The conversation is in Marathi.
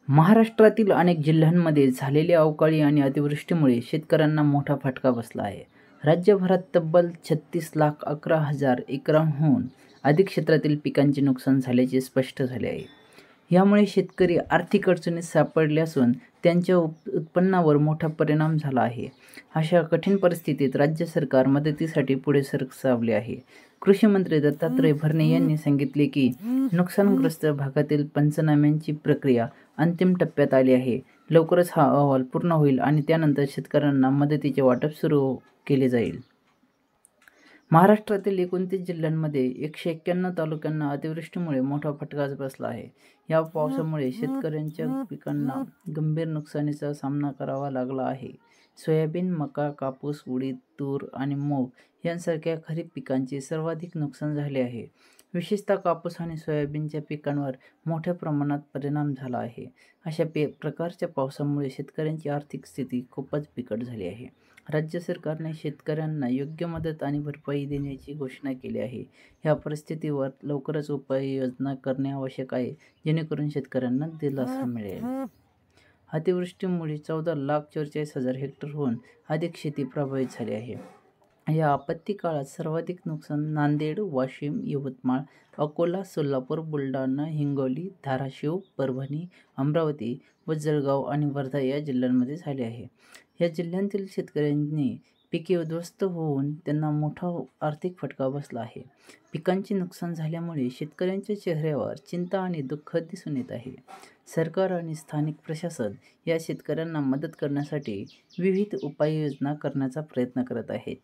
महाराष्ट्रातील अनेक जिल्ह्यांमध्ये झालेल्या अवकाळी आणि अतिवृष्टीमुळे शेतकऱ्यांना मोठा फटका बसला आहे. राज्यभरात तब्बल 36,11,000 एकरांहून अधिक क्षेत्रातील पिकांचे नुकसान झाल्याचे स्पष्ट झाले आहे. यामुळे शेतकरी आर्थिक अडचणीत सापडले असून त्यांच्या उत्पन्नावर मोठा परिणाम झाला आहे. अशा कठीण परिस्थितीत राज्य सरकार मदतीसाठी पुढे सरसावले आहे. कृषी मंत्री दत्तात्रय भरणे यांनी सांगितले की नुकसानग्रस्त भागातील पंचनाम्यांची प्रक्रिया अंतिम टप्प्यात आली आहे. लवकरच हा अहवाल पूर्ण होईल आणि त्यानंतर शेतकऱ्यांना मदतीचे वाटप सुरू केले जाईल. महाराष्ट्रातील 29 जिल्ह्यांमध्ये 191 तालुक्यांना अतिवृष्टीमुळे मोठा फटका बसला आहे. या पावसामुळे शेतकऱ्यांच्या पिकांना गंभीर नुकसानीचा सामना करावा लागला आहे. सोयाबीन, मका, कापूस, उडीद, तूर आणि मूग यांसारख्या खरीप पिकांचे सर्वाधिक नुकसान झाले आहे. विशेषतः कापूस आणि सोयाबीनच्या पिकांवर मोठ्या प्रमाणात परिणाम झाला आहे. अशा प्रकारच्या पावसामुळे शेतकऱ्यांची आर्थिक स्थिती खूपच बिकट झाली आहे. राज्य सरकारने शेतकऱ्यांना योग्य मदत आणि भरपाई देण्याची घोषणा केली आहे. या परिस्थितीवर लवकरच उपाययोजना करणे आवश्यक आहे, जेणेकरून शेतकऱ्यांना दिलासा मिळेल. अतिवृष्टीमुळे 14,44,000 हेक्टरहून अधिक शेती प्रभावित झाली आहे. या आपत्ती काळात सर्वाधिक नुकसान नांदेड, वाशिम, यवतमाळ, अकोला, सोलापूर, बुलढाणा, हिंगोली, धाराशिव, परभणी, अमरावती व जळगाव आणि वर्धा या जिल्ह्यांमध्ये झाले आहे. या जिल्ह्यांतील शेतकऱ्यांनी पिके उद्ध्वस्त होऊन त्यांना मोठा आर्थिक फटका बसला आहे. पिकांचे नुकसान झाल्यामुळे शेतकऱ्यांच्या चेहऱ्यावर चिंता आणि दुःख दिसून येत आहे. सरकार आणि स्थानिक प्रशासन या शेतकऱ्यांना मदत करण्यासाठी विविध उपाययोजना करण्याचा प्रयत्न करत आहेत.